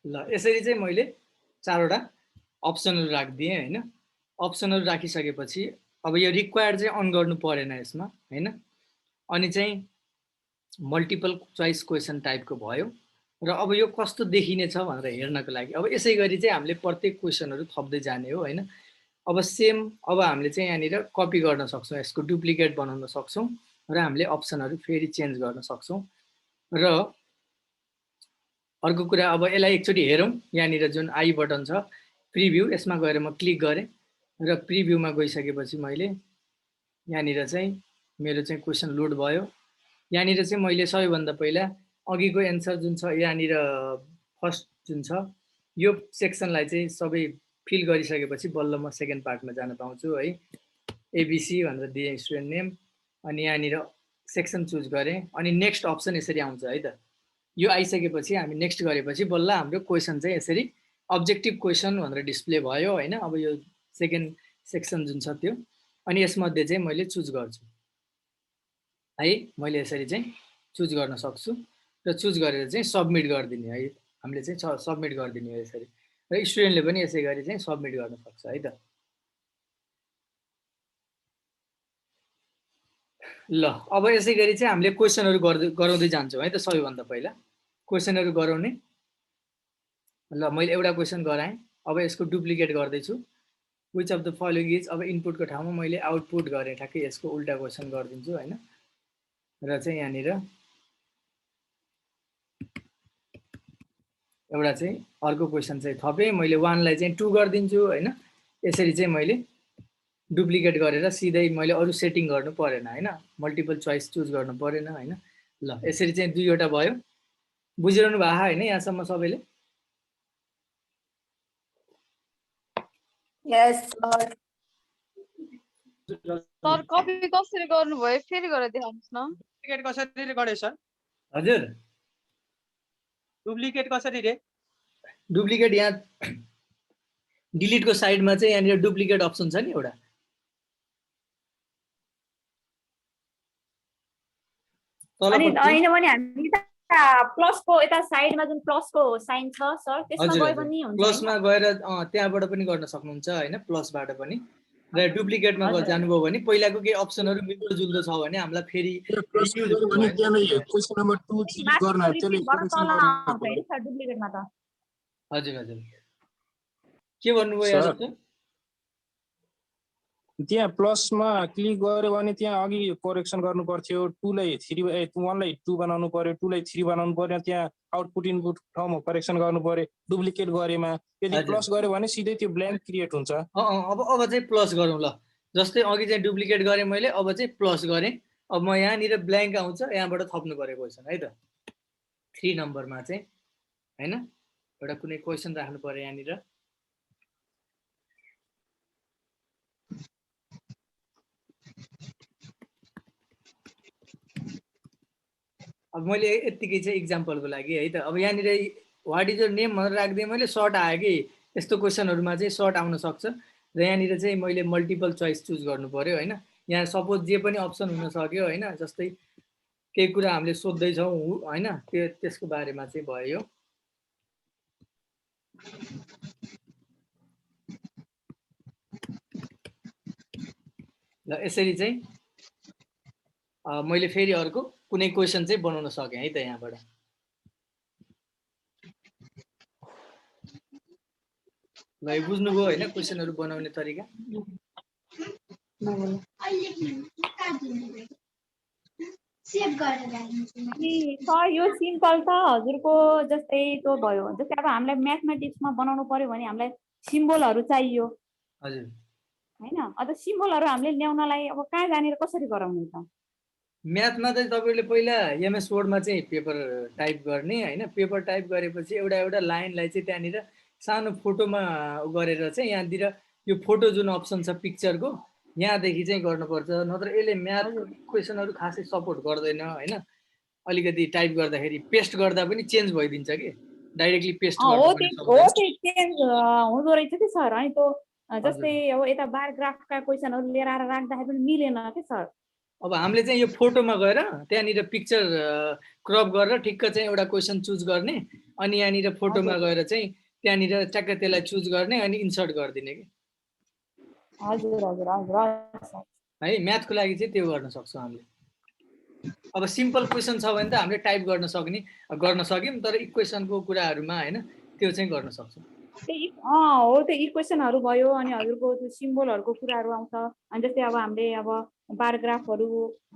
ल यसरी चाहिँ मैले 4वटा अप्सनहरु राखिदिएँ हैन। अप्सनहरु राखिसकेपछि अब यो रिक्वायर्ड चाहिँ अन गर्नु परेन यसमा हैन। अनि चाहिँ मल्टिपल चोइस क्वेशन टाइपको भयो र अब यो कस्तो देखिने छ भनेर हेर्नको लागि अब यसै गरी चाहिँ हामीले प्रत्येक क्वेशनहरु थप्दै जाने हो हैन। अब सेम अब हामीले चाहिँ यहाँनिर कपी गर्न सक्छौं, यसको डुप्लिकेट बनाउन सक्छौं र हामीले अप्सनहरु फेरि चेन्ज गर्न सक्छौं। र अर्को कुरा अब यसलाई एकचोटी हेरौं। यहाँनिर जुन आई बटन छ प्रिभ्यू, यसमा गएर म क्लिक गरे र प्रिभ्यूमा गइसकेपछि मैले यहाँनिर चाहिँ मेरो चाहिँ क्वेशन लोड भयो। यहाँनिर चाहिँ मैले सबैभन्दा पहिला अघिको एन्सर जुन छ यहाँनिर फर्स्ट जुन छ यो सेक्सनलाई चाहिँ सबै फिल गरिसकेपछि बल्ल म सेकेन्ड पार्टमा जान पाउँछु है। एबीसी भनेर दिए स्टुडेन्ट नेम अनि यहाँनिर सेक्सन चुज गरे अनि नेक्स्ट अप्सन यसरी आउँछ है त। यो आइसकेपछि हामी नेक्स्ट गरेपछि बल्ल हाम्रो क्वेशन चाहिँ यसरी अब्जेक्टिभ क्वेशन भनेर डिस्प्ले भयो हैन। अब यो सेकेन्ड सेक्सन जुन छ त्यो अनि यसमध्ये चाहिँ मैले चुज गर्छु है। मैले यसरी चाहिँ चुज गर्न सक्छु र चुज गरेर चाहिँ सबमिट गरिदिने है। हामीले चाहिँ सबमिट गरिदिने हो यसरी र स्टुडेन्टले पनि यसै गरी चाहिँ सबमिट गर्न सक्छ है त। ल अब यसै गरी चाहिँ हामीले क्वेशनहरु गराउँदै जान्छौँ है त। सबैभन्दा पहिला क्वेशनहरु गराउने। ल मैले एउटा क्वेशन गराएँ, अब यसको डुप्लिकेट गर्दै छु। Which of the following is, अब इनपुटको ठाउँमा मैले आउटपुट गरेँ, ठ्याक्कै यसको उल्टा क्वेशन गरिदिन्छु हैन। र चाहिँ यहाँनिर एउटा चाहिँ अर्को क्वेशन चाहिँ थपेँ, मैले 1 लाई चाहिँ 2 गरिदिन्छु हैन। यसरी चाहिँ मैले डुप्लिकेट गरेर सिधै मैले अरु सेटिङ गर्नु परेन हैन। मल्टिपल चोइस चुज गर्नु परेन हैन। ल यसरी चाहिँ 2 वटा भयो। बुझिरहनु भएको हैन यहाँसम्म सबैले? यस सर। सर कपी कसरी गर्नुभयो फेरि गरेर देखाउनुस् न। डुप्लिकेट कसरी गरे सर? हजुर डुप्लिकेट कसरी रे? डुप्लिकेट यहाँ डिलिटको साइडमा चाहिँ यहाँनिर डुप्लिकेट अप्सन छ नि एउटा। अनि हैन भने हामी प्लसको यता साइडमा जुन प्लसको साइन छ सर त्यसमा गए पनि हुन्छ। प्लसमा गएर त्यहाँबाट पनि गर्न सक्नुहुन्छ हैन। प्लसबाट पनि र डुप्लिकेटमा जानुभयो भने पहिलाको केही अप्सनहरु मिल्दोजुल्दो छ भने हामीलाई फेरि क्वेशन नम्बर 2 क्लिक गर्न त्यसले डुप्लिकेटमा त। हजुर हजुर के भन्नुभयो यार? त्यहाँ प्लसमा क्लिक गर्यो भने त्यहाँ अघि करेक्सन गर्नु पर्थ्यो। 2 लाई 3 1 लाई 2 बनाउनु पर्यो, 2 लाई 3 बनाउनु पर्यो। त्यहाँ आउटपुट इनपुट ठाउँमा करेक्सन गर्नु पर्यो डुप्लिकेट गरेमा। यदि प्लस गर्यो भने सिधै त्यो ब्ल्याङ्क क्रिएट हुन्छ। अब चाहिँ प्लस गरौँ ल। जस्तै अघि चाहिँ डुप्लिकेट गरे मैले, अब चाहिँ प्लस गरे। अब म यहाँनिर ब्ल्याङ्क आउँछ, यहाँबाट थप्नु पर्यो क्वेशन है त। 3 नम्बरमा चाहिँ हैन एउटा कुनै क्वेशन राख्नु पर्यो यहाँनिर। अब मैले यतिकै चाहिँ इक्जाम्पलको लागि है त। अब यहाँनिर व्हाट इज योर नेम भनेर राख्दिएँ मैले, सर्ट आयो कि। यस्तो क्वेशनहरुमा चाहिँ सर्ट आउन सक्छ र यहाँनिर चाहिँ मैले मल्टिपल चोइस चुज गर्नु पर्यो हैन। यहाँ सपोज जे पनि अप्सन हुन सक्यो हैन। जस्तै केही कुरा हामीले सोध्दै छौं हैन, त्यसको बारेमा चाहिँ भयो। ल यसरी चाहिँ मैले फेरि अर्को कुनै क्वेशन चाहिँ बनाउन सके है त यहाँबाट। ल यो बुझ्नुभयो हैन क्वेशनहरु बनाउने तरिका? सर यो सिम्पल त हजुरको जस्तै त्यो भयो। जस्तै अब हामीलाई म्याथमेटिक्समा बनाउनु पर्यो भने हामीलाई सिम्बलहरु चाहियो हजुर हैन। अब सिम्बलहरु हामीले ल्याउनलाई अब कहाँ जानेर कसरी गराउने त? म्याथमा चाहिँ तपाईले पहिला एमएस वर्डमा चाहिँ पेपर टाइप गर्ने हैन। पेपर टाइप गरेपछि एउटा एउटा लाइनलाई चाहिँ त्यहाँनिर सानो फोटोमा गरेर चाहिँ यहाँतिर यो फोटो जुन अप्सन छ पिक्चरको यहाँदेखि चाहिँ गर्नुपर्छ। नत्र यसले म्याथ क्वेशनहरु खासै सपोर्ट गर्दैन हैन। अलिकति टाइप गर्दाखेरि पेस्ट गर्दा पनि चेन्ज भइदिन्छ के, डाइरेक्टली पेस्ट गर्दा पनि चेन्ज हुँदो रहेछ के सर। अनि त्यो जस्तै अब यता बार ग्राफका क्वेशनहरु लिएर आएर राख्दाखेरि पनि मिलेन के सर। अब हामीले चाहिँ यो फोटोमा गएर त्यहाँनिर पिक्चर क्रप गरेर ठिक्क चाहिँ एउटा क्वेशन चुज गर्ने अनि यहाँनिर फोटोमा गएर चाहिँ त्यहाँनिर ट्याक्क त्यसलाई चुज गर्ने अनि इन्सर्ट गरिदिने कि हजुर हजुर हजुर हजुर सर। है। म्याथको लागि चाहिँ त्यो गर्न सक्छौँ हामीले। अब सिम्पल क्वेसन छ भने त हामीले टाइप गर्न सक्यौँ, तर इक्वेसनको कुराहरूमा होइन त्यो चाहिँ गर्न सक्छौँ। हो त्यो इक्वेसनहरू भयो अनि हजुरको त्यो सिम्बलहरूको कुराहरू आउँछ। अनि जस्तै अब हामीले अब बारग्राफहरू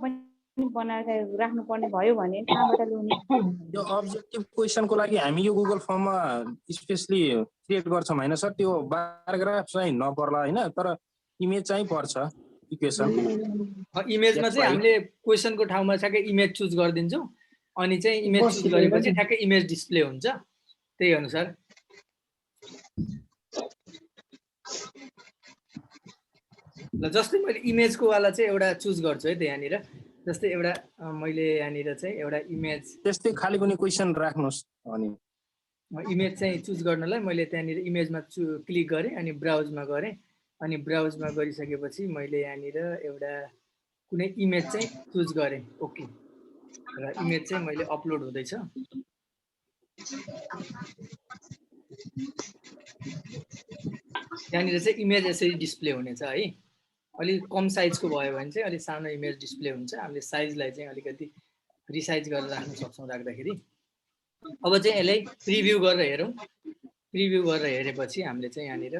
पनि बनाएर राख्नुपर्ने भयो भने कहाँबाट ल्याउने? यो अब्जेक्टिभ क्वेसनको लागि हामी यो गुगल फर्ममा स्पेसली क्रिएट गर्छौँ होइन सर? त्यो बारग्राफ चाहिँ नपर्ला होइन, तर इमेज चाहिँ पर्छ इक्वेसन। इमेजमा चाहिँ हामीले क्वेसनको ठाउँमा ठ्याक्कै इमेज चुज गरिदिन्छौँ अनि चाहिँ इमेज चुज गरेपछि ठ्याक्कै इमेज डिस्प्ले हुन्छ त्यही अनुसार। ल जस्तै मैले इमेजको वाला चाहिँ एउटा चुज गर्छु है त यहाँनिर। जस्तै एउटा मैले यहाँनिर चाहिँ एउटा इमेज त्यस्तै खाली कुनै क्वेसन राख्नुहोस्। अनि इमेज चाहिँ चुज गर्नलाई मैले त्यहाँनिर इमेजमा क्लिक गरेँ अनि ब्राउजमा गरेँ। अनि ब्राउजमा गरिसकेपछि मैले यहाँनिर एउटा कुनै इमेज चाहिँ चुज गरेँ। ओके, र इमेज चाहिँ मैले अपलोड हुँदैछ। यहाँनिर चाहिँ इमेज यसरी डिस्प्ले हुनेछ है। अलिक कम साइजको भयो भने चाहिँ अलिक सानो इमेज डिस्प्ले हुन्छ। हामीले साइजलाई चाहिँ अलिकति रिसाइज गरेर राख्न सक्छौँ राख्दाखेरि। अब चाहिँ यसलाई प्रिभ्यू गरेर हेरौँ। प्रिभ्यू गरेर हेरेपछि हामीले चाहिँ यहाँनिर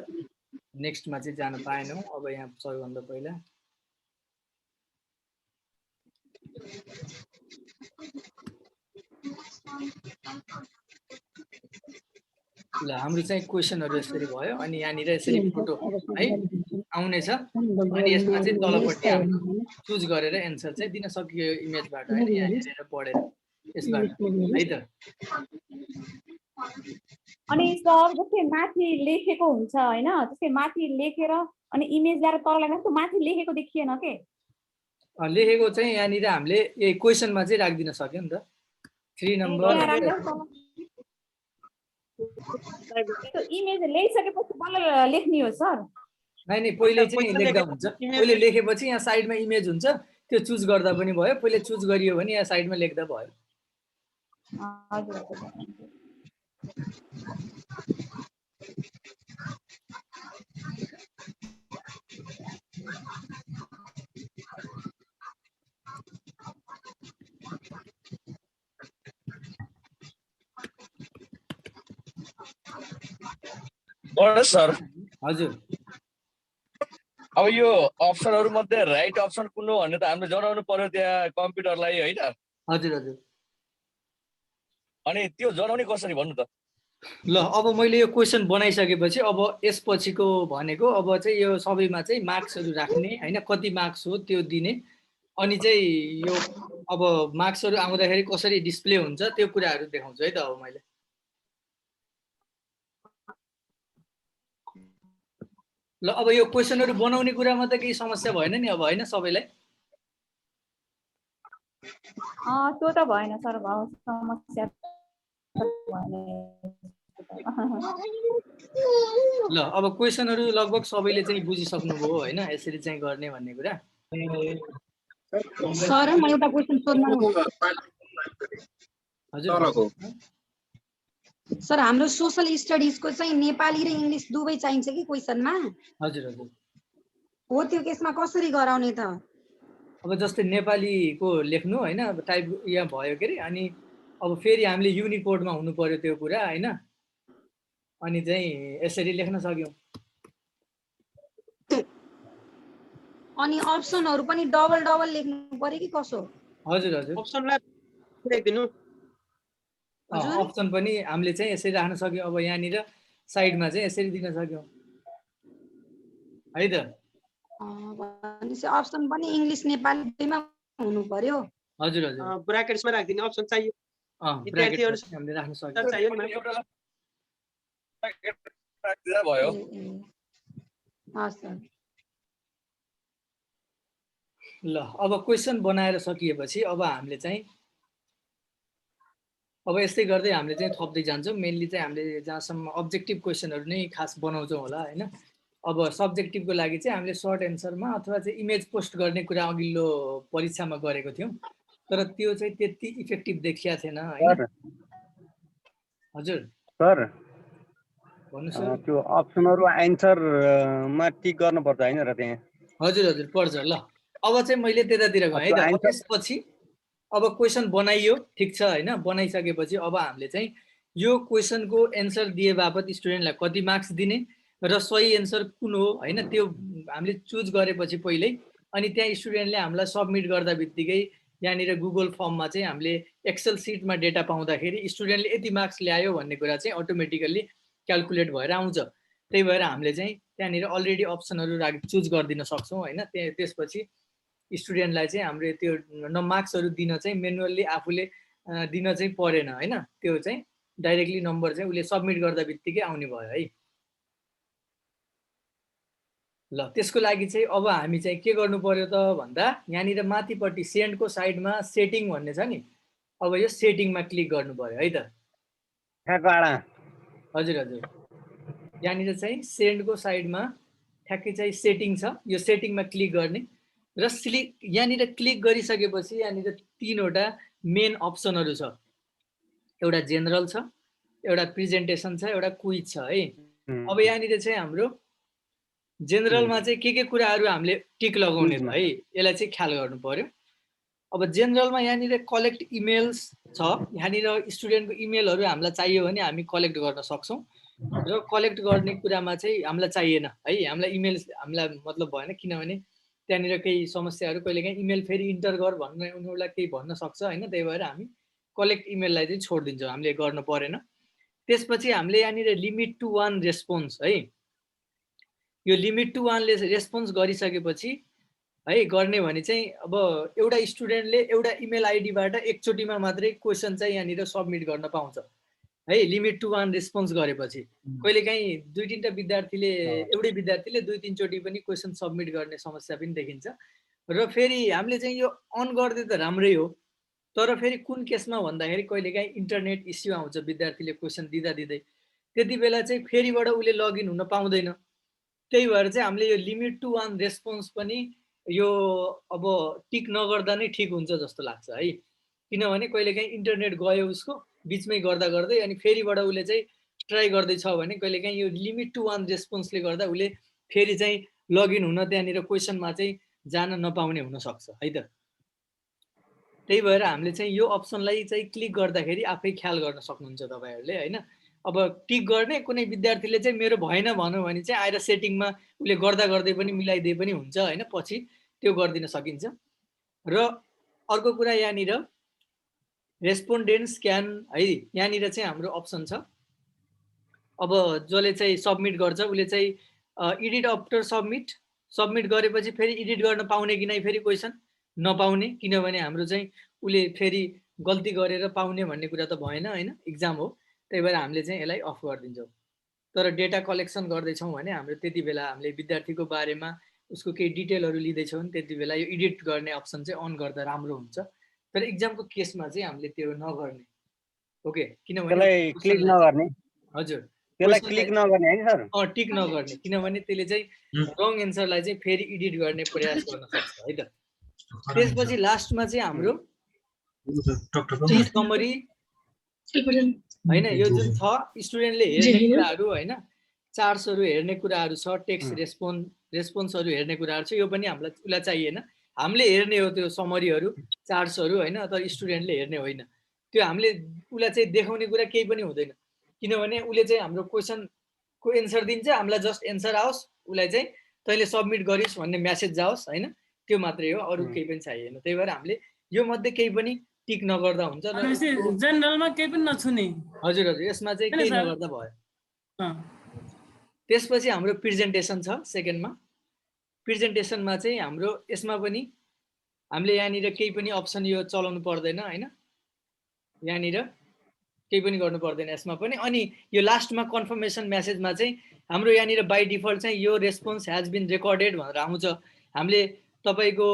नेक्स्टमा चाहिँ जान पाएनौँ। अब यहाँ सबैभन्दा पहिला ल हाम्रो चाहिँ क्वेसनहरू यसरी भयो। अनि यहाँनिर यसरी फोटो है आउनेछ। अनि यसमा चाहिँ तलपट्टि हामीले चुज गरेर एन्सर चाहिँ दिन सकियो इमेजबाट होइन, यहाँ हेरेर पढेर यसबाट है त। अनि सर जस्तै माथि लेखेको हुन्छ होइन, जस्तै माथि लेखेर अनि इमेज ल्याएर तल लगाएर त्यो माथि लेखेको देखिएन के? लेखेको चाहिँ यहाँनिर हामीले यही क्वेसनमा चाहिँ राखिदिन सक्यो नि त। 3 नम्बर त्यो इमेज ल्याइसकेपछि बल्ल लेख्ने हो सर? नै पहिले चाहिँ लेख्दा हुन्छ। पहिले लेखेपछि यहाँ साइडमा इमेज हुन्छ, त्यो चुज गर्दा पनि भयो। पहिले चुज गरियो भने यहाँ साइडमा लेख्दा भयो। हजुर। सर हजुर। अब यो अप्सनहरू मध्ये राइट अप्सन कुन हो भन्ने त हामीले जनाउनु पर्यो त्यहाँ कम्प्युटरलाई होइन? हजुर हजुर। अनि त्यो जनाउने कसरी भन्नु त? ल अब मैले यो क्वेसन बनाइसकेपछि अब यसपछिको भनेको अब चाहिँ यो सबैमा चाहिँ मार्क्सहरू राख्ने होइन, कति मार्क्स हो त्यो दिने। अनि चाहिँ यो अब मार्क्सहरू आउँदाखेरि कसरी डिस्प्ले हुन्छ त्यो कुराहरू देखाउँछु है त अब मैले। ल अब यो क्वेसनहरू बनाउने कुरामा त केही समस्या भएन नि अब होइन सबैलाई? त्यो त भएन सर, समस्या ल अब क्वेसनहरू लगभग सबैले चाहिँ बुझिसक्नुभयो होइन, यसरी चाहिँ गर्ने भन्ने कुरा। सर म एउटा क्वेसन सोध्न हजुर सर, हाम्रो सोशल स्टडिजको चाहिँ नेपाली र इङ्ग्लिस दुवै चाहिन्छ कि क्वेसनमा? हजुर हजुर। हो, त्यो केसमा कसरी गराउने त? अब जस्तै नेपालीको लेख्नु होइन, अब टाइप यहाँ भयो के अरे। अनि अब फेरि हामीले युनिकोडमा हुनु पर्यो त्यो कुरा होइन। अनि चाहिँ यसरी लेख्न सक्यौँ। अनि अप्सनहरू पनि डबल डबल लेख्नु पर्यो कि कसो? हजुर हजुर। अप्सनलाई लेखिदिनु। अप्सन पनि हामीले चाहिँ यसरी राख्न सक्यौँ। अब यहाँनिर साइडमा चाहिँ यसरी दिन सक्यौँ है त। भनेपछि अप्सन पनि इङ्ग्लिस नेपाली दुईमा हुनु पर्यो। हजुर हजुर। ब्राकेट्समा राखिदिने अप्सन चाहियो। ब्राकेटमा हामीले राख्न सक्यौँ। चाहियो नि भयो। ल अब क्वेसन बनाएर सकिएपछि अब हामीले चाहिँ अब यस्तै गर्दै हामीले चाहिँ थप्दै जान्छौँ। मेनली चाहिँ हामीले जहाँसम्म अब्जेक्टिभ क्वेसनहरू नै खास बनाउँछौँ होला होइन। अब सब्जेक्टिभको लागि चाहिँ हामीले सर्ट एन्सरमा अथवा चाहिँ इमेज पोस्ट गर्ने कुरा अघिल्लो परीक्षामा गरेको थियौँ, तर त्यो चाहिँ त्यति इफेक्टिभ देखिया थिएन होइन। हजुर सर भन्नुहोस् सर। त्यो अप्सनहरू आन्सरमा टिक गर्नुपर्छ होइन र त्यहाँ? हजुर हजुर पर्छ। ल अब चाहिँ मैले त्यतातिर गएँ है त। अब त्यसपछि अब क्वेसन बनाइयो, ठिक छ होइन। बनाइसकेपछि अब हामीले चाहिँ यो क्वेसनको एन्सर दिए बापत स्टुडेन्टलाई कति मार्क्स दिने र सही एन्सर कुन हो होइन, त्यो हामीले चुज गरेपछि पहिल्यै अनि त्यहाँ स्टुडेन्टले हामीलाई सबमिट गर्दा बित्तिकै यहाँनिर गुगल फर्ममा चाहिँ हामीले एक्सेल सिटमा डेटा पाउँदाखेरि स्टुडेन्टले यति मार्क्स ल्यायो भन्ने कुरा चाहिँ अटोमेटिकल्ली क्यालकुलेट भएर आउँछ। त्यही भएर हामीले चाहिँ त्यहाँनिर अलरेडी अप्सनहरू चुज गरिदिन सक्छौँ होइन। त्यसपछि स्टुडेन्टलाई चाहिँ हाम्रो त्यो मार्क्सहरू दिन चाहिँ मेनुअल्ली आफूले दिन चाहिँ परेन होइन। त्यो चाहिँ डाइरेक्टली नम्बर चाहिँ उसले सबमिट गर्दा बित्तिकै आउने भयो है। ल त्यसको लागि चाहिँ अब हामी चाहिँ के गर्नु पर्यो त भन्दा यहाँनिर माथिपट्टि सेन्डको साइडमा सेटिङ भन्ने छ नि, अब यो सेटिङमा क्लिक गर्नु पर्यो है त। हजुर हजुर यहाँनिर चाहिँ सेन्डको साइडमा ठ्याक्कै चाहिँ सेटिङ छ, यो सेटिङमा क्लिक गर्ने र यहाँनिर क्लिक गरिसकेपछि यहाँनिर 3वटा मेन अप्सनहरू छ। एउटा जेनरल छ, एउटा प्रेजेन्टेसन छ, एउटा क्विज छ है। अब यहाँनिर चाहिँ हाम्रो जेनरलमा चाहिँ के कुराहरू हामीले टिक लगाउने त है, यसलाई चाहिँ ख्याल गर्नु पर्यो। अब जेनरलमा यहाँनिर कलेक्ट इमेल्स छ, यहाँनिर स्टुडेन्टको इमेलहरू हामीलाई चाहियो भने हामी कलेक्ट गर्न सक्छौँ र कलेक्ट गर्ने कुरामा चाहिँ हामीलाई चाहिएन है। हामीलाई इमेल हामीलाई मतलब भएन, किनभने त्यहाँनिर केही समस्याहरू कहिलेकाहीँ इमेल फेरि इन्टर गर भन्ने उनीहरूलाई केही भन्न सक्छ होइन। त्यही भएर हामी कलेक्ट इमेललाई चाहिँ छोडिदिन्छौँ, हामीले गर्नु परेन। त्यसपछि हामीले यहाँनिर लिमिट टु 1 रेस्पोन्स है, यो लिमिट टु 1ले रेस्पोन्स गरिसकेपछि है गर्ने भने चाहिँ अब एउटा स्टुडेन्टले एउटा इमेल आइडीबाट एकचोटिमा मात्रै क्वेसन चाहिँ यहाँनिर सबमिट गर्न पाउँछ है। लिमिट टु 1 रेस्पोन्स गरेपछि कहिलेकाहीँ 2-3टा विद्यार्थीले एउटै विद्यार्थीले 2-3 चोटि पनि क्वेसन सबमिट गर्ने समस्या पनि देखिन्छ। र फेरि हामीले चाहिँ यो अन गर्दै त राम्रै हो, तर फेरि कुन केसमा भन्दाखेरि कहिलेकाहीँ इन्टरनेट इस्यु आउँछ विद्यार्थीले क्वेसन दिँदा त्यति बेला चाहिँ फेरिबाट उसले लगइन हुन पाउँदैन। त्यही भएर चाहिँ हामीले यो लिमिट टु 1 रेस्पोन्स पनि यो अब टिक नगर्दा नै ठिक हुन्छ जस्तो लाग्छ है। किनभने कहिलेकाहीँ इन्टरनेट गयो उसको बिचमै गर्दा गर्दै अनि फेरिबाट उसले चाहिँ ट्राई गर्दैछ भने कहिलेकाहीँ यो लिमिट टु 1 रेस्पोन्सले गर्दा उसले फेरि चाहिँ लगइन हुन त्यहाँनिर क्वेसनमा चाहिँ जान नपाउने हुनसक्छ है त। त्यही भएर हामीले चाहिँ यो अप्सनलाई चाहिँ क्लिक गर्दाखेरि आफै ख्याल गर्न सक्नुहुन्छ तपाईँहरूले होइन। अब टिक गर्ने कुनै विद्यार्थीले चाहिँ मेरो भएन भन्यो भने चाहिँ आएर सेटिङमा उसले गर्दा गर्दै पनि मिलाइदिए पनि हुन्छ होइन, पछि त्यो गरिदिन सकिन्छ। र अर्को कुरा यहाँनिर रेस्पोन्डेन्ट स्क्यान है, यहाँनिर चाहिँ हाम्रो अप्सन छ। अब जसले चाहिँ सबमिट गर्छ उसले चाहिँ एडिट आफ्टर सबमिट गरेपछि फेरि एडिट गर्न पाउने कि नै फेरि क्वेसन नपाउने, किनभने हाम्रो चाहिँ उसले फेरि गल्ती गरेर पाउने भन्ने कुरा त भएन होइन, इक्जाम हो। त्यही भएर हामीले चाहिँ यसलाई अफ गरिदिन्छौँ। तर डेटा कलेक्सन गर्दैछौँ भने हाम्रो त्यति बेला हामीले विद्यार्थीको बारेमा उसको केही डिटेलहरू लिँदैछौँ भने त्यति बेला यो एडिट गर्ने अप्सन चाहिँ अन गर्दा राम्रो हुन्छ। तर इक्जामको केसमा चाहिँ हामीले त्यो नगर्ने, ओके। किनभने क्लिक नगर्ने, हजुर त्यसलाई क्लिक नगर्ने है सर? टिक नगर्ने, किनभने त्यसले चाहिँ रङ एन्सरलाई चाहिँ फेरि एडिट गर्ने प्रयास गर्न सक्छ है त। त्यसपछि लास्टमा चाहिँ हाम्रो समरी होइन, यो जुन छ स्टुडेन्टले हेर्ने कुराहरू होइन, चार्ट्सहरू हेर्ने कुराहरू छ, टेक्स्ट रेस्पोन्सहरू हेर्ने कुराहरू छ, यो पनि हामीलाई उसलाई चाहिएन। हामीले हेर्ने हो त्यो समरीहरू चार्ट्सहरू होइन, तर स्टुडेन्टले हेर्ने होइन। त्यो हामीले उसलाई चाहिँ देखाउने कुरा केही पनि हुँदैन, किनभने उसले चाहिँ हाम्रो क्वेसनको एन्सर दिन्छ, हामीलाई जस्ट एन्सर आओस्, उसलाई चाहिँ तैँले सबमिट गरिस् भन्ने म्यासेज जाओस् होइन, त्यो मात्रै हो, अरू केही पनि चाहिएन। त्यही भएर हामीले यो मध्ये केही पनि टिक नगर्दा हुन्छ। जेनरलमा केही पनि नछुने। हजुर हजुर यसमा चाहिँ केही नगर्दा भयो। त्यसपछि हाम्रो प्रेजेन्टेसन छ सेकेन्डमा। प्रेजेन्टेसनमा चाहिँ हाम्रो यसमा पनि हामीले यहाँनिर केही पनि अप्सन यो चलाउनु पर्दैन होइन, यहाँनिर केही पनि गर्नु पर्दैन यसमा पनि। अनि यो लास्टमा कन्फर्मेसन म्यासेजमा चाहिँ हाम्रो यहाँनिर बाई डिफल्ट चाहिँ यो रेस्पोन्स हेज बिन रेकर्डेड भनेर आउँछ। हामीले तपाईँको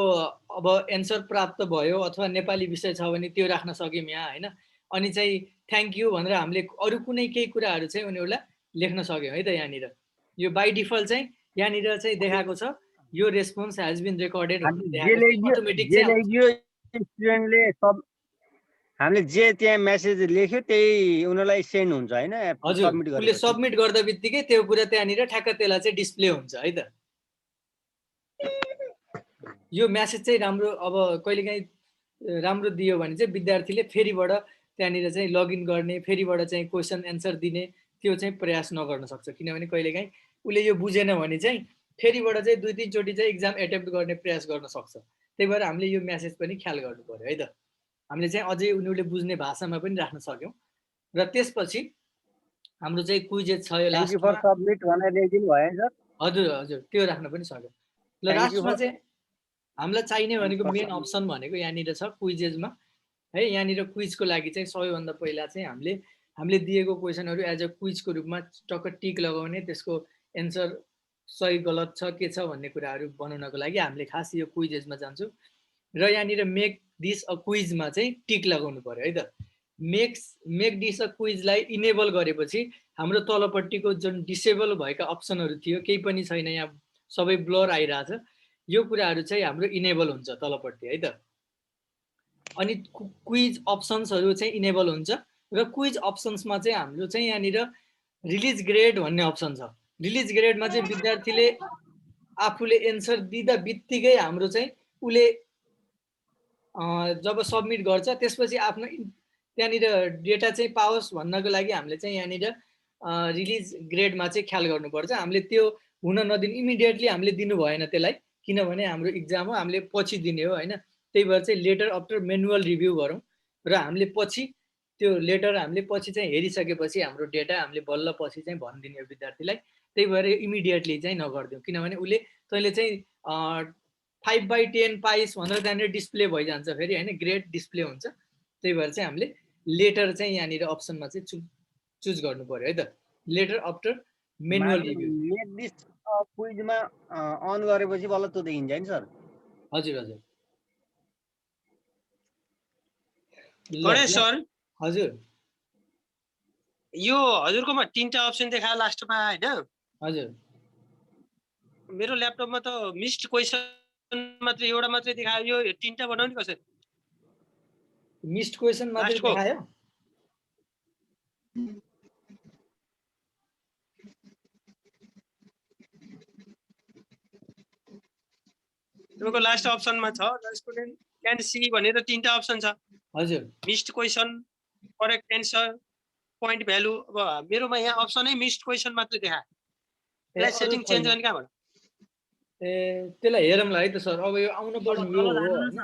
अब एन्सर प्राप्त भयो अथवा नेपाली विषय छ भने त्यो राख्न सक्यौँ यहाँ होइन। अनि चाहिँ थ्याङ्क यू भनेर हामीले अरू कुनै केही कुराहरू चाहिँ उनीहरूलाई लेख्न सक्यौँ है त। यहाँनिर यो बाई डिफल्ट चाहिँ यहाँनिर चाहिँ देखाएको छ यो रेस्पोन्स हेज बिन रेकर्डेड। हामीले जे त्यहाँ मेसेज लेख्यो त्यही उनीहरूलाई सेन्ड हुन्छ होइन हजुर सबमिट उसले गरेपछि सबमिट गर्दा बित्तिकै त्यो कुरा त्यहाँनिर ठ्याक्क त्यसलाई चाहिँ डिस्प्ले हुन्छ है त। यो मेसेज चाहिँ राम्रो अब कहिलेकाहीँ राम्रो दियो भने चाहिँ विद्यार्थीले फेरिबाट त्यहाँनिर चाहिँ लगइन गर्ने फेरिबाट चाहिँ क्वेसन एन्सर दिने त्यो चाहिँ प्रयास नगर्न सक्छ, किनभने कहिलेकाहीँ उसले यो बुझेन भने चाहिँ फेरिबाट चाहिँ 2-3 चोटि चाहिँ इक्जाम एटेम्प्ट गर्ने प्रयास गर्न सक्छ। त्यही भएर हामीले यो मेसेज पनि ख्याल गर्नु पर्यो है त। हामीले चाहिँ अझै उनीहरूले बुझ्ने भाषामा पनि राख्न सक्यौँ र त्यसपछि हाम्रो चाहिँ क्विजेज छ यो थ्याङ्क यू फर लास्टमा। सबमिट भनेर लेखिदिनु भयो सर। हजुर हजुर त्यो राख्न पनि सक्यो। ल Thank you लास्टमा for- चाहिँ हामीलाई चाहिने भनेको for मेन अप्सन भनेको यहाँनिर छ क्विजेजमा है। यहाँनिर क्विजको लागि चाहिँ सबैभन्दा पहिला चाहिँ हामीले दिएको क्वेसनहरू एज अ क्विजको रूपमा टक्क टिक लगाउने, त्यसको एन्सर सही गलत छ के छ भन्ने कुराहरू बनाउनको लागि हामीले खास यो क्विजेजमा जान्छौँ र यहाँनिर मेक दिस अ क्विजमा चाहिँ टिक लगाउनु पर्यो है त। मेक दिस अ क्विजलाई इनेबल गरेपछि हाम्रो तलपट्टिको जुन डिसेबल भएका अप्सनहरू थियो केही पनि छैन, यहाँ सबै ब्लर आइरहेछ, यो कुराहरू चाहिँ हाम्रो इनेबल हुन्छ तलपट्टि है त। अनि क्विज अप्सन्सहरू चाहिँ इनेबल हुन्छ र क्विज अप्सन्समा चाहिँ हाम्रो चाहिँ यहाँनिर रिलिज ग्रेड भन्ने अप्सन छ। रिलिज ग्रेडमा चाहिँ विद्यार्थीले आफूले एन्सर दिँदा बित्तिकै हाम्रो चाहिँ उसले जब सबमिट गर्छ त्यसपछि आफ्नो त्यहाँनिर डेटा चाहिँ पाओस् भन्नको लागि हामीले चाहिँ यहाँनिर रिलिज ग्रेडमा चाहिँ ख्याल गर्नुपर्छ। हामीले त्यो हुन नदिनु, इमिडिएटली हामीले दिनु भएन त्यसलाई, किनभने हाम्रो इक्जाम हो, हामीले पछि दिने हो होइन। त्यही भएर चाहिँ लेटर आफ्टर म्यानुअल रिभ्यू गरौँ र हामीले पछि त्यो लेटर हामीले पछि चाहिँ हेरिसकेपछि हाम्रो डेटा हामीले बल्ल पछि चाहिँ भनिदिने हो विद्यार्थीलाई। त्यही भएर इमिडिएटली चाहिँ नगरिदिउँ, किनभने उसले तैँले चाहिँ 5/10 पाइस भनेर त्यहाँनिर डिस्प्ले भइजान्छ फेरि होइन, ग्रेड डिस्प्ले हुन्छ। त्यही भएर चाहिँ हामीले लेटर चाहिँ यहाँनिर अप्सनमा चाहिँ चुज गर्नु पर्यो है त, letter after manual review. Make this क्विजमा अन गरेपछि बल्ल त्यो देखिन्छ नि सर। हजुर हजुर गणेश सर हजुर यो हजुरकोमा 3टा अप्सन देखायो लास्टमा हैन? हजुर मेरो ल्यापटपमा त मिस्ड क्वेसन मात्रै एउटा मात्रै देखायो, यो 3टा बनाउने कसरी? मिस्ड क्वेसन मात्रै लास्टको। देखायो। तपाईँको लास्ट अप्सनमा छ स्टुडेन्ट क्यान सी भनेर 3टा अप्सन छ। हजुर missed question, correct answer, point value. अब मेरोमा यहाँ अप्सनै मिस्ड क्वेसन मात्रै देखायो। यसलाई सेटिङ चेन्ज गर्ने कहाँबाट? ए त्यसलाई हेरौँला है त सर। अब यो आउनु पर्ने यो हो होइन।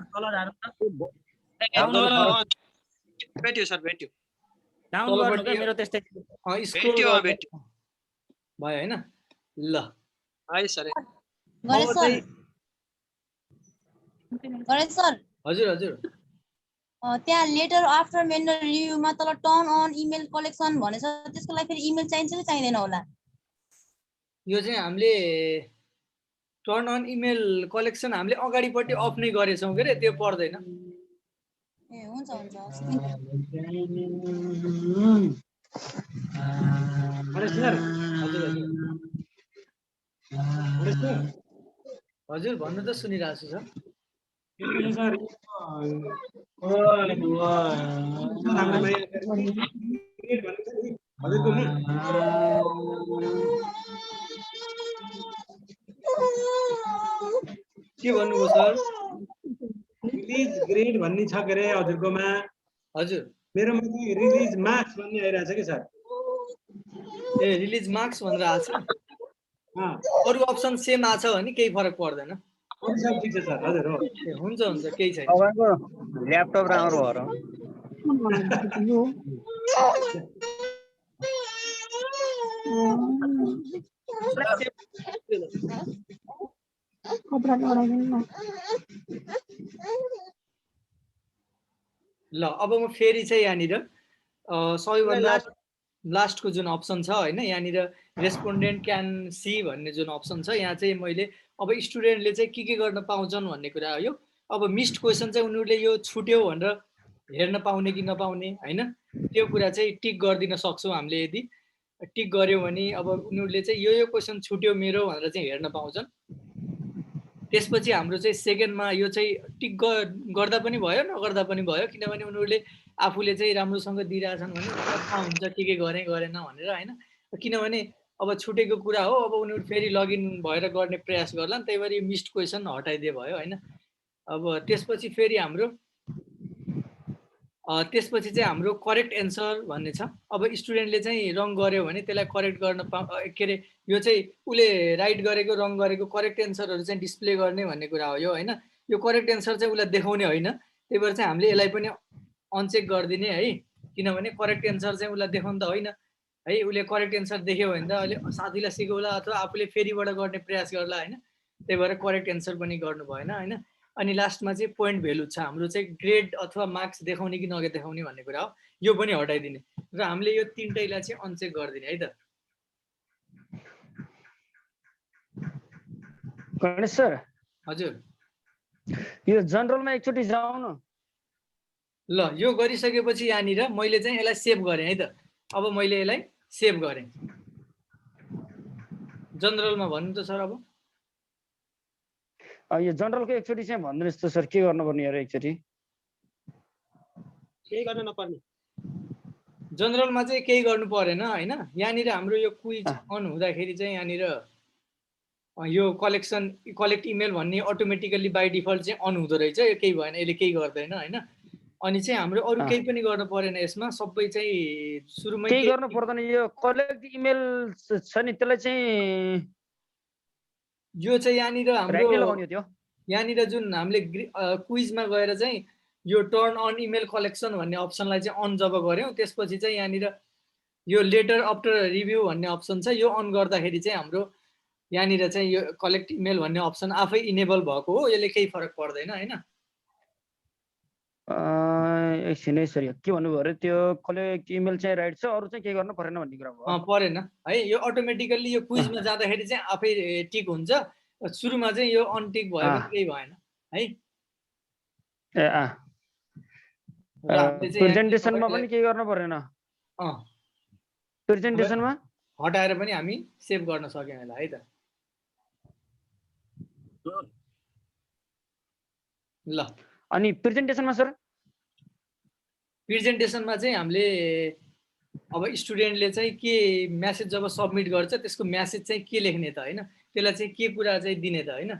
भेट्यो सर, भेट्यो। तलपट्टि मेरो त्यस्तै स्क्रोल भेट्यो गर्दा भेट्यो। भयो होइन। ल है सर। गणेश सर हजुर हजुर त्यहाँ लेटर आफ्टर म्यानुअल रिभ्यूमा तल टर्न अन इमेल कलेक्सन भनेछ, त्यसको लागि फेरि इमेल चाहिन्छ कि चाहिँदैन होला? यो चाहिँ हामीले टर्न अन इमेल कलेक्सन हामीले अगाडिपट्टि अफ नै गरेछौँ के अरे, त्यो पर्दैन। ए हुन्छ हुन्छ हस्। हजुर भन्नु त सुनिरहेको छु सर। के भन्नुभयो सर? रिलिज ग्रेड भन्ने छ के अरे हजुरकोमा? हजुर मेरोमा चाहिँ रिलिज मार्क्स भन्ने आइरहेछ कि सर। ए रिलिज मार्क्स भनेर आएको छ। अरू अप्सन सेम आएको छ भने केही फरक पर्दैन। सब ठिक छ सर। हजुर हो। हुन्छ हुन्छ केही छैन। तपाईँको ल्यापटप राम्रो हो र। ल अब म फेरि चाहिँ यहाँनिर सबैभन्दा लास्टको जुन अप्सन छ होइन, यहाँनिर रेस्पोन्डेन्ट क्यान सी भन्ने जुन अप्सन छ, यहाँ चाहिँ मैले अब स्टुडेन्टले चाहिँ के गर्न पाउँछन् भन्ने कुरा हो। यो अब मिस्ड क्वेसन चाहिँ उनीहरूले यो छुट्यो भनेर हेर्न पाउने कि नपाउने होइन, त्यो कुरा चाहिँ टिक गरिदिन सक्छौँ हामीले। यदि टिक गऱ्यो भने अब उनीहरूले चाहिँ यो क्वेसन छुट्यो मेरो भनेर चाहिँ हेर्न पाउँछन्। त्यसपछि हाम्रो चाहिँ सेकेन्डमा यो चाहिँ टिक गर्दा पनि भयो नगर्दा पनि भयो, किनभने उनीहरूले आफूले चाहिँ राम्रोसँग दिइरहेछन् भने थाहा हुन्छ के गरेँ गरेन भनेर होइन। किनभने अब छुटेको कुरा हो, अब उनीहरू फेरि लगइन भएर गर्ने प्रयास गर्लान्, त्यही भएर यो मिस्ड क्वेसन हटाइदिए भयो होइन। अब त्यसपछि फेरि हाम्रो त्यसपछि चाहिँ हाम्रो करेक्ट एन्सर भन्ने छ। अब स्टुडेन्टले चाहिँ रङ गर्यो भने त्यसलाई करेक्ट गर्न के अरे यो चाहिँ उसले राइट गरेको रङ गरेको करेक्ट एन्सरहरू चाहिँ डिस्प्ले गर्ने भन्ने कुरा हो यो होइन। यो करेक्ट एन्सर चाहिँ उसलाई देखाउने होइन, त्यही भएर चाहिँ हामीले यसलाई पनि अनचेक गरिदिने है, किनभने करेक्ट एन्सर चाहिँ उसलाई देखाउनु त होइन है। उसले करेक्ट एन्सर देख्यो भने त अहिले साथीलाई सिकाउला अथवा आफूले फेरिबाट गर्ने प्रयास गर्ला होइन। त्यही भएर करेक्ट एन्सर पनि गर्नु भएन होइन। अनि लास्टमा चाहिँ पोइन्ट भेल्यु छ हाम्रो चाहिँ ग्रेड अथवा मार्क्स देखाउने कि नदेखाउने भन्ने कुरा हो, यो पनि हटाइदिने र हामीले यो तीनटैलाई चाहिँ अनचेक गरिदिने है त। गणेश सर हजुर, यो जनरलमा एकचोटि जाउँ न। ल यो गरिसकेपछि यहाँनिर मैले चाहिँ यसलाई सेभ गरेँ है त। अब मैले यसलाई सेभ गरेँ जनरलमा भन्नु त सर। अब यो जनरलको एकचोटि चाहिँ भनिदिनुहोस् त सर, के गर्नुपर्ने यार एकचोटि? केही गर्न नपर्ने। जनरलमा चाहिँ केही गर्नु परेन होइन। यहाँनिर हाम्रो यो क्विज अन हुँदाखेरि चाहिँ यहाँनिर यो कलेक्ट इमेल भन्ने अटोमेटिकल्ली बाई डिफल्ट चाहिँ अन हुँदो रहेछ। यो केही भएन, यसले केही गर्दैन होइन। अनि चाहिँ हाम्रो अरू केही पनि गर्नु परेन यसमा, सबै चाहिँ सुरुमै केही गर्नु पर्दैन। यो कलेक्ट इमेल छ नि त्यसलाई चाहिँ यो चाहिँ यहाँनिर हाम्रो यहाँनिर जुन हामीले क्विजमा गएर चाहिँ यो टर्न अन इमेल कलेक्सन भन्ने अप्सनलाई चाहिँ अन जब गऱ्यौँ त्यसपछि चाहिँ यहाँनिर यो लेटर आफ्टर रिभ्यू भन्ने अप्सन छ। यो अन गर्दाखेरि चाहिँ हाम्रो यहाँनिर चाहिँ यो कलेक्ट इमेल भन्ने अप्सन आफै इनेबल भएको हो, यसले केही फरक पर्दैन होइन। एकछिन है सर, के भन्नुभयो अरे त्यो कलेक्ट इमेल चाहिँ राइट छ, अरू चाहिँ केही गर्नु परेन भन्ने कुरा भयो? परेन है। यो अटोमेटिकल्ली यो क्विजमा जाँदाखेरि चाहिँ आफै टिक हुन्छ, सुरुमा चाहिँ यो अनटिक भयो भने केही भएन है। प्रेजेन्टेसनमा पनि केही गर्नु परेन? प्रेजेन्टेसनमा हटाएर पनि हामी सेभ गर्न सक्यौँ यसलाई है त। ल अनि प्रेजेन्टेसनमा सर? प्रेजेन्टेसनमा चाहिँ हामीले अब स्टुडेन्टले चाहिँ के म्यासेज जब सबमिट गर्छ त्यसको म्यासेज चाहिँ के लेख्ने त होइन, त्यसलाई चाहिँ के कुरा चाहिँ दिने त होइन।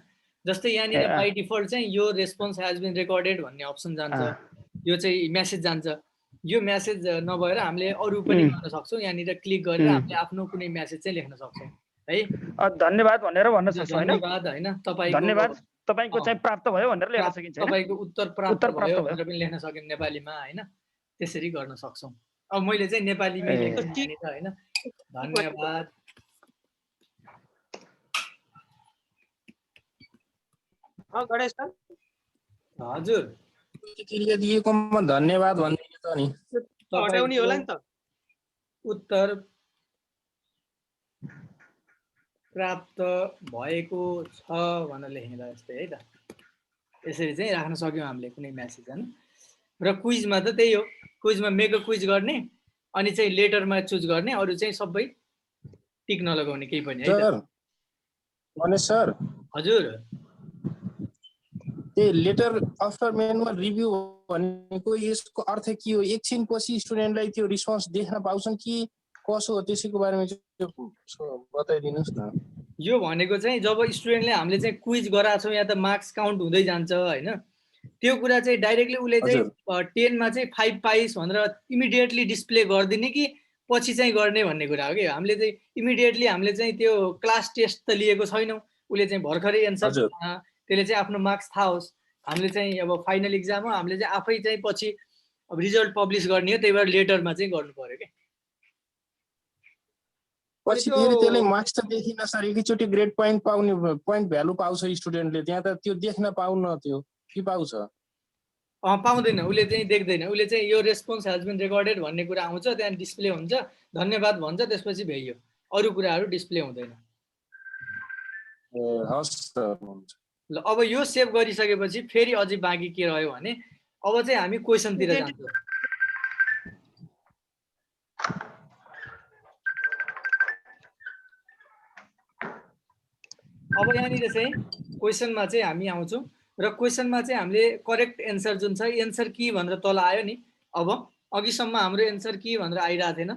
जस्तै यहाँनिर बाई डिफल्ट चाहिँ यो रेस्पोन्स हेज बिन रेकर्डेड भन्ने अप्सन जान्छ, यो चाहिँ म्यासेज जान्छ। यो म्यासेज नभएर हामीले अरू पनि गर्न सक्छौँ, यहाँनिर क्लिक गरेर हामीले आफ्नो कुनै म्यासेज चाहिँ लेख्न सक्छौँ है। धन्यवाद भनेर भन्न सक्छौँ होइन? धन्यवाद होइन, धन्यवाद तपाईको चाहिँ प्राप्त भयो भनेर लेख्न सकिन्छ, तपाईको उत्तर प्राप्त भयो भनेर पनि लेख्न सक्यौँ नेपालीमा होइन। त्यसरी गर्न सक्छौँ। अब मैले चाहिँ नेपालीमै लेखेँ होइन। धन्यवाद। गणेश सर हजुर, प्रतिक्रिया दिएकोमा धन्यवाद भन्दिनु त नि, हटाउने होला नि त। उत्तर प्राप्त भएको छ भनेर लेख्नेला जस्तै है त। यसरी चाहिँ राख्न सक्यौँ हामीले कुनै म्यासेज होइन। र क्विजमा त त्यही हो, क्विजमा मेक अ क्विज गर्ने अनि चाहिँ लेटरमा चुज गर्ने, अरू चाहिँ सबै टिक नलगाउने केही पनि है त। गणेश सर हजुर, त्यही लेटर आफ्टर मेनमा रिभ्यू भनेको यसको अर्थ के हो? एकछिन पछि स्टुडेन्टलाई त्यो रिस्पोन्स देख्न पाउँछन् कि कसो हो, त्यसैको बारेमा चाहिँ बताइदिनुहोस् न। यो भनेको चाहिँ जब स्टुडेन्टले हामीले चाहिँ क्विज गराएको छौँ या त मार्क्स काउन्ट हुँदै जान्छ होइन, त्यो कुरा चाहिँ डाइरेक्टली उसले चाहिँ 10मा चाहिँ 5 पाइस भनेर इमिडिएटली डिस्प्ले गरिदिने कि पछि चाहिँ गर्ने भन्ने कुरा हो कि। हामीले चाहिँ इमिडिएटली हामीले चाहिँ त्यो क्लास टेस्ट त लिएको छैनौँ, उसले चाहिँ भर्खरै एन्सर त्यसले चाहिँ आफ्नो मार्क्स थाहा होस्। हामीले चाहिँ अब फाइनल इक्जाम हो, हामीले चाहिँ आफै चाहिँ पछि अब रिजल्ट पब्लिस गर्ने हो, त्यही भएर लेटरमा चाहिँ गर्नु पर्यो कि। पछि फेरि त्यसले मार्क्स त देखिन सर, एकैचोटि ग्रेड पोइन्ट पाउने पोइन्ट भ्यालु पाउँछ स्टुडेन्टले, त्यहाँ त त्यो देख्न पाउन त्यो के पाउँछ? पाउँदैन, उसले चाहिँ देख्दैन। उसले चाहिँ यो रेस्पोन्स हेज बिन रेकर्डेड भन्ने कुरा आउँछ, त्यहाँ डिस्प्ले हुन्छ, धन्यवाद भन्छ, त्यसपछि भ्याइयो, अरू कुराहरू डिस्प्ले हुँदैन। हस् त हुन्छ। ल अब यो सेभ गरिसकेपछि फेरि अझै बाँकी के रह्यो भने अब चाहिँ हामी क्वेसनतिर जान्छौँ। अब यहाँनिर चाहिँ क्वेसनमा चाहिँ हामी आउँछौँ र क्वेसनमा चाहिँ हामीले करेक्ट एन्सर जुन छ एन्सर की भनेर तल आयो नि। अब अघिसम्म हाम्रो एन्सर की भनेर आइरहेको थिएन।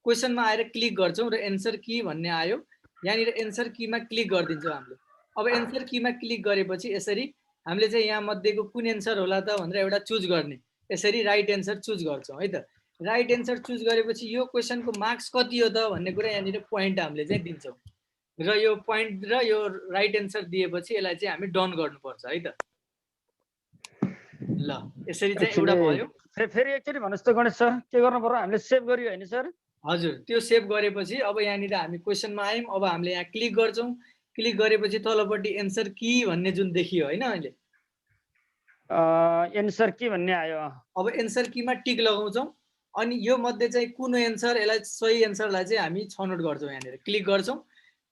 क्वेसनमा आएर क्लिक गर्छौँ र एन्सर की भन्ने आयो, यहाँनिर एन्सर कीमा क्लिक गरिदिन्छौँ हामीले। अब एन्सर कीमा क्लिक गरेपछि यसरी हामीले चाहिँ यहाँ मध्येको कुन एन्सर होला त भनेर एउटा चुज गर्ने, यसरी राइट एन्सर चुज गर्छौँ है त। राइट एन्सर चुज गरेपछि यो क्वेसनको मार्क्स कति हो त भन्ने कुरा यहाँनिर पोइन्ट हामीले चाहिँ दिन्छौँ र यो पोइन्ट र यो राइट एन्सर दिएपछि यसलाई चाहिँ हामी डन गर्नुपर्छ है त। ल यसरी चाहिँ एउटा भयो। फेरि एकचोटि भन्नुहोस् त गणेश सर, के गर्नु पर्यो? हामीले सेभ गरियो होइन सर? हजुर, त्यो सेभ गरेपछि अब यहाँनिर हामी क्वेसनमा आयौँ। अब हामीले यहाँ क्लिक गर्छौँ। क्लिक गरेपछि तलपट्टि एन्सर की भन्ने जुन देखियो होइन अहिले, एन्सर की भन्ने आयो। अब एन्सर कीमा टिक लगाउँछौँ अनि यो मध्ये चाहिँ कुन एन्सर, यसलाई सही एन्सरलाई चाहिँ हामी छनौट गर्छौँ। यहाँनिर क्लिक गर्छौँ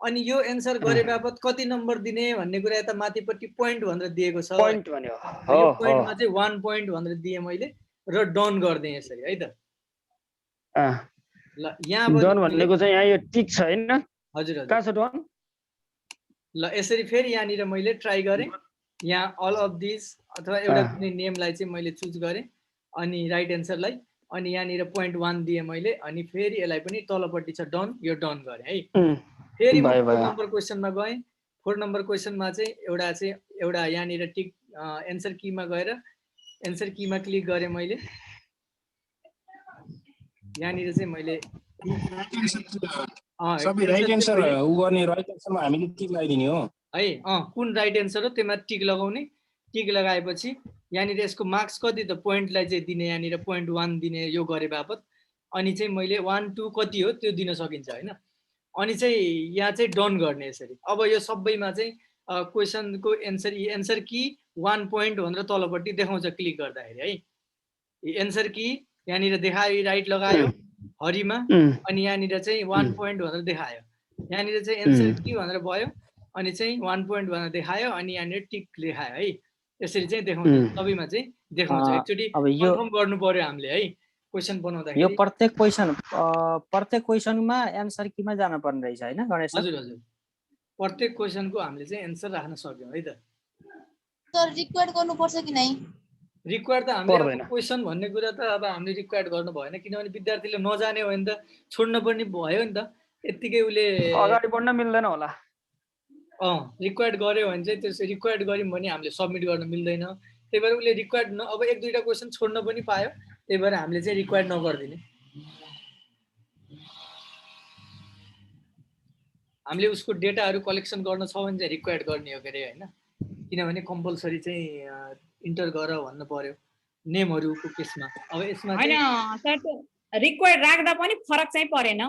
अनि यो एन्सर गरे बापत कति नम्बर दिने भन्ने कुरा यता माथिपट्टि पोइन्ट भनेर दिएको छ। पोइन्ट भन्यो। यो पोइन्टमा चाहिँ 1 पोइन्ट भनेर दिएँ मैले र डन गरिदिएँ यसरी है त। ल यहाँ डन भन्नेको चाहिँ यहाँ यो टिक छ हैन? हजुर हजुर, कहाँ छ डन? ल यसरी फेरि यहाँनिर मैले ट्राई गरेँ। यहाँ अल अफ दिस अथवा एउटा कुनै नेमलाई चाहिँ मैले चुज गरेँ अनि राइट एन्सरलाई, अनि यहाँनिर पोइन्ट 1 दिएँ मैले, अनि फेरि यसलाई पनि तलपट्टि छ डन, यो डन गरेँ है। फेरि म 4 नम्बर क्वेसनमा गएँ। 4 नम्बर क्वेसनमा चाहिँ एउटा यहाँनिर टिक एन्सर कीमा गएर एन्सर कीमा क्लिक गरेँ मैले। यहाँनिर चाहिँ मैले सबै राइट एन्सर उ गर्ने, राइट एन्सरमा हामीले टिक लगाइदिने हो है। कुन राइट एन्सर हो त्यसमा टिक लगाउने। टिक लगाएपछि यहाँनिर यसको मार्क्स कति त पोइन्टलाई चाहिँ दिने, यहाँनिर पोइन्ट 1 दिने यो गरे बापत, अनि चाहिँ मैले 1 2 कति हो त्यो दिन सकिन्छ होइन। अनि चाहिँ यहाँ चाहिँ डन गर्ने यसरी। अब यो सबैमा चाहिँ क्वेसनको एन्सर की 1 पोइन्ट भनेर तलपट्टि देखाउँछ क्लिक गर्दाखेरि है। एन्सर की यहाँनिर देखायो, राइट लगायो हरिमा, अनि यहाँनिर चाहिँ 1 पोइन्ट भनेर देखायो। यहाँनिर चाहिँ एन्सर की भनेर भयो अनि चाहिँ 1 पोइन्ट भनेर देखायो, अनि यहाँनिर टिक देखायो है। यसरी चाहिँ देखाउँछ, सबैमा चाहिँ देखाउँछ। एकचोटि कन्फर्म गर्नु पर्यो हामीले है क्वेसन बनाउँदाखेरि। यो प्रत्येक क्वेसनमा एन्सर कीमा जानु पर्ने रहेछ हैन गणेश सर? हजुर हजुर, प्रत्येक क्वेसनको हामीले चाहिँ एन्सर राख्न सक्यौँ है त। सर रिक्वायर्ड गर्नुपर्छ कि नै? रिक्वायर्ड त हामीले क्वेसन भन्ने कुरा त अब हामीले रिक्वायर्ड गर्नु भएन, किनभने विद्यार्थीले नजाने हो भने त छोड्न पनि भयो नि त। यत्तिकै उसले अगाडि बढ्न मिल्दैन होला। रिक्वायर्ड गर्यो भने चाहिँ त्यो रिक्वायर्ड गऱ्यौँ भने हामीले सबमिट गर्न मिल्दैन। त्यही भएर उसले रिक्वायर्ड अब 1-2टा क्वेसन छोड्न पनि पायो, त्यही भएर हामीले चाहिँ रिक्वायर्ड नगरिदिने। हामीले उसको डेटाहरू कलेक्सन गर्न छ भने चाहिँ रिक्वायर्ड गर्ने हो के अरे होइन, किनभने कम्पलसरी चाहिँ इन्टर गर भन्नु पर्यो नेमहरूको केसमा। अब यसमा हैन सर, रिक्वायर्ड राख्दा पनि फरक चाहिँ परेन।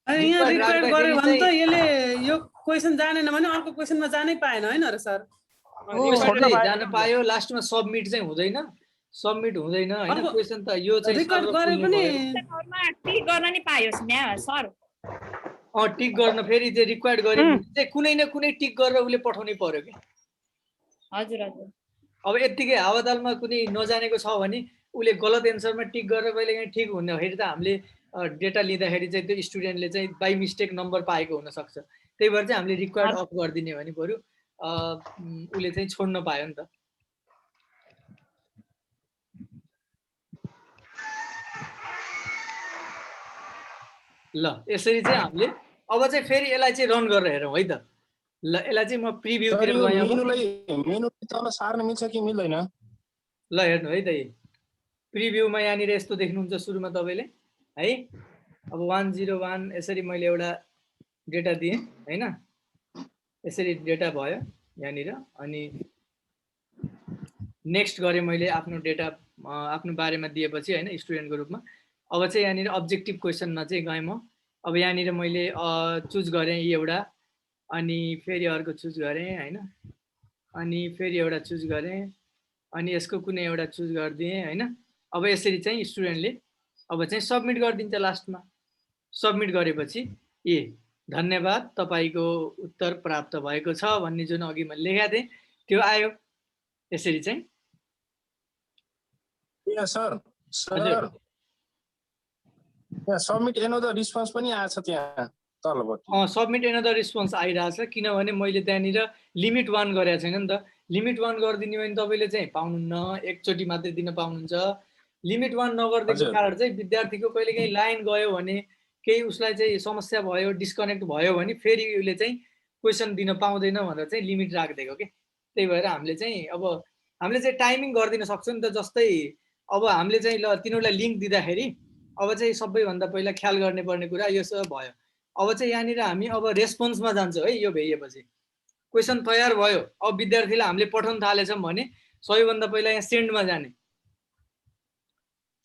अनि यहाँ रिक्वायर्ड गर्यो भने त यसले यो क्वेसन जानेन भने अर्को क्वेसनमा जानै पाएन हैन र सर? जान पायो, लास्टमा सबमिट चाहिँ हुँदैन, सबमिट हुँदैन हैन क्वेसन त। यो चाहिँ रिक्वायर्ड गरे पनि टिक गर्न नि पायोस् नि सर। टिक गर्न फेरि चाहिँ रिक्वायर्ड गरे चाहिँ कुनै न कुनै टिक गरेर उसले पठाउनै पर्यो कि। हजुर हजुर, अब यत्तिकै हावातालमा कुनै नजानेको छ भने उसले गलत एन्सरमा टिक गरेर कहिलेकाहीँ ठिक हुँदाखेरि त हामीले डेटा लिँदाखेरि चाहिँ त्यो स्टुडेन्टले चाहिँ बाई मिस्टेक नम्बर पाएको हुनसक्छ। त्यही भएर चाहिँ हामीले रिक्वायर्ड अफ गरिदिने भने बरु उसले चाहिँ छोड्न पायो नि त। ल यसरी चाहिँ हामीले अब चाहिँ फेरि यसलाई चाहिँ रन गरेर हेरौँ है त। ल यसलाई चाहिँ म प्रिभ्यूतिर गएँ। मेनु तल सार्न मिल्छ कि मिल्दैन? ल हेर्नु है त, प्रिभ्यूमा यहाँनिर यस्तो देख्नुहुन्छ सुरुमा तपाईँले है। अब 101 यसरी मैले एउटा डेटा दिएँ हैन, यसरी डेटा भयो यहाँनिर। अनि नेक्स्ट गरेँ मैले आफ्नो डेटा आफ्नो बारेमा दिएपछि हैन स्टुडेन्टको रूपमा। अब चाहिँ यहाँनिर अब्जेक्टिभ क्वेसनमा चाहिँ गएँ म। अब यहाँनिर मैले चुज गरेँ एउटा, अनि फेरि अर्को चुज गरेँ हैन, अनि फेरि एउटा चुज गरेँ, अनि यसको कुनै एउटा चुज गरिदिएँ हैन। अब यसरी चाहिँ स्टुडेन्टले अब चाहिँ सबमिट गरिदिन्छ लास्टमा। सबमिट गरेपछि धन्यवाद तपाईँको उत्तर प्राप्त भएको छ भन्ने जुन अघि मैले लेखेको थिएँ त्यो आयो यसरी चाहिँ। Sir submit and the response पनि आछ त्यहाँ तलपट्टि सबमिट एनदर रेस्पोन्स आइरहेछ किनभने मैले त्यहाँनिर लिमिट 1 गरेको छैन नि त। लिमिट 1 गरिदिने भने तपाईँले चाहिँ पाउनुहुन्न, एकचोटि मात्रै दिन पाउनुहुन्छ। लिमिट 1 नगरिदिएको कारण चाहिँ विद्यार्थीको कहिलेकाहीँ लाइन गयो भने केही उसलाई चाहिँ समस्या भयो, डिस्कनेक्ट भयो भने फेरि उसले चाहिँ क्वेसन दिन पाउँदैन भनेर चाहिँ लिमिट राखिदिएको के। त्यही भएर हामीले चाहिँ अब हामीले चाहिँ टाइमिङ गरिदिन सक्छौँ नि त। जस्तै अब हामीले चाहिँ ल तिनीहरूलाई लिङ्क दिँदाखेरि अब चाहिँ सबैभन्दा पहिला ख्याल गर्ने पर्ने कुरा यो सब भयो। अब चाहिँ यहाँनिर हामी अब रेस्पोन्समा जान्छौँ है। यो भइएपछि क्वेसन तयार भयो, अब विद्यार्थीलाई हामीले पठाउन थालेछौँ भने सबैभन्दा पहिला यहाँ सेन्डमा जाने।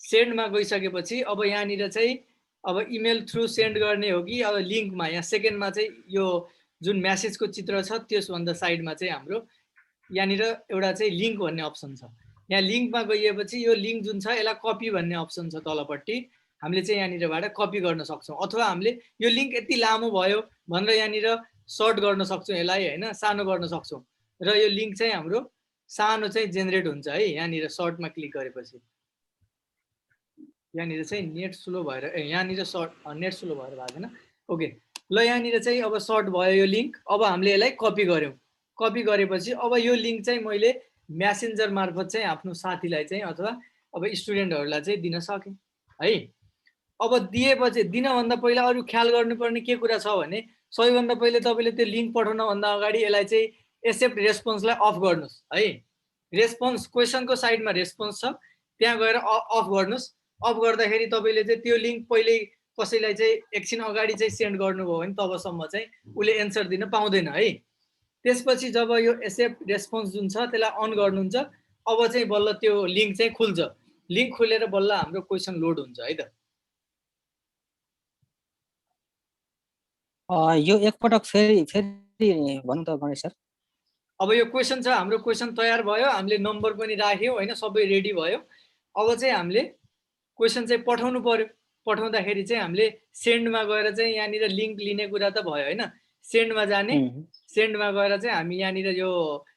सेन्डमा गइसकेपछि अब यहाँनिर चाहिँ अब इमेल थ्रु सेन्ड गर्ने हो कि अब लिङ्कमा, यहाँ सेकेन्डमा चाहिँ यो जुन म्यासेजको चित्र छ त्यसभन्दा साइडमा चाहिँ हाम्रो यहाँनिर एउटा चाहिँ लिङ्क भन्ने अप्सन छ। यहाँ लिङ्कमा गइएपछि यो लिङ्क जुन छ यसलाई कपी भन्ने अप्सन छ तलपट्टि। हामीले चाहिँ यहाँनिरबाट कपी गर्न सक्छौँ अथवा हामीले यो लिङ्क यति लामो भयो भनेर यहाँनिर सर्ट गर्न सक्छौँ यसलाई होइन, सानो गर्न सक्छौँ र यो लिङ्क चाहिँ हाम्रो सानो चाहिँ जेनेरेट हुन्छ है। यहाँनिर सर्टमा क्लिक गरेपछि यहाँनिर चाहिँ नेट स्लो भएर यहाँनिर नेट स्लो भएर भएको छैन। ओके ल यहाँनिर चाहिँ अब सर्ट भयो यो लिङ्क। अब हामीले यसलाई कपी गऱ्यौँ। कपी गरेपछि अब यो लिङ्क चाहिँ मैले म्यासेन्जर मार्फत चाहिँ आफ्नो साथीलाई चाहिँ अथवा अब स्टुडेन्टहरूलाई चाहिँ दिन सकेँ है। अब दिएपछि दिनभन्दा पहिला अरू ख्याल गर्नुपर्ने के कुरा छ भने सबैभन्दा पहिले तपाईँले त्यो लिङ्क पठाउनभन्दा अगाडि यसलाई चाहिँ एक्सेप्ट रेस्पोन्सलाई अफ गर्नुहोस् है। रेस्पोन्स क्वेसनको साइडमा रेस्पोन्स छ, त्यहाँ गएर अफ गर्नुहोस्। अफ गर्दाखेरि तपाईँले चाहिँ त्यो लिङ्क पहिल्यै कसैलाई चाहिँ एकछिन अगाडि चाहिँ सेन्ड गर्नुभयो भने तबसम्म चाहिँ उसले एन्सर दिन पाउँदैन है। त्यसपछि जब यो एक्सेप्ट रेस्पोन्स जुन छ त्यसलाई अन गर्नुहुन्छ अब चाहिँ बल्ल त्यो लिङ्क चाहिँ खुल्छ। लिङ्क खुलेर बल्ल हाम्रो क्वेसन लोड हुन्छ है त। यो एकपटक फेरि भन्नु त गणेश सर। अब यो क्वेसन छ, हाम्रो क्वेसन तयार भयो, हामीले नम्बर पनि राख्यौँ होइन, सबै रेडी भयो। अब चाहिँ हामीले क्वेसन चाहिँ पठाउनु पर्यो। पठाउँदाखेरि चाहिँ हामीले सेन्डमा गएर चाहिँ यहाँनिर लिङ्क लिने कुरा त भयो होइन। सेन्डमा जाने, सेन्डमा गएर चाहिँ हामी यहाँनिर यो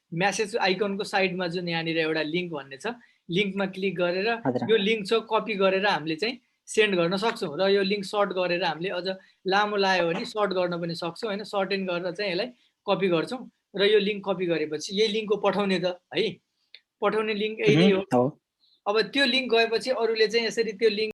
म्यासेज आइकनको साइडमा जुन यहाँनिर एउटा लिङ्क भन्ने छ लिङ्कमा क्लिक गरेर यो लिङ्क छ कपी गरेर हामीले चाहिँ सेन्ड गर्न सक्छौँ। र यो लिङ्क सर्ट गरेर हामीले अझ लामो लाग्यो भने सर्ट गर्न पनि सक्छौँ होइन। सर्टेन गरेर चाहिँ यसलाई कपी गर्छौँ र यो लिङ्क कपी गरेपछि यही लिङ्कको पठाउने त है। पठाउने लिङ्क यही हो। अब त्यो लिङ्क गएपछि अरूले चाहिँ यसरी त्यो लिङ्क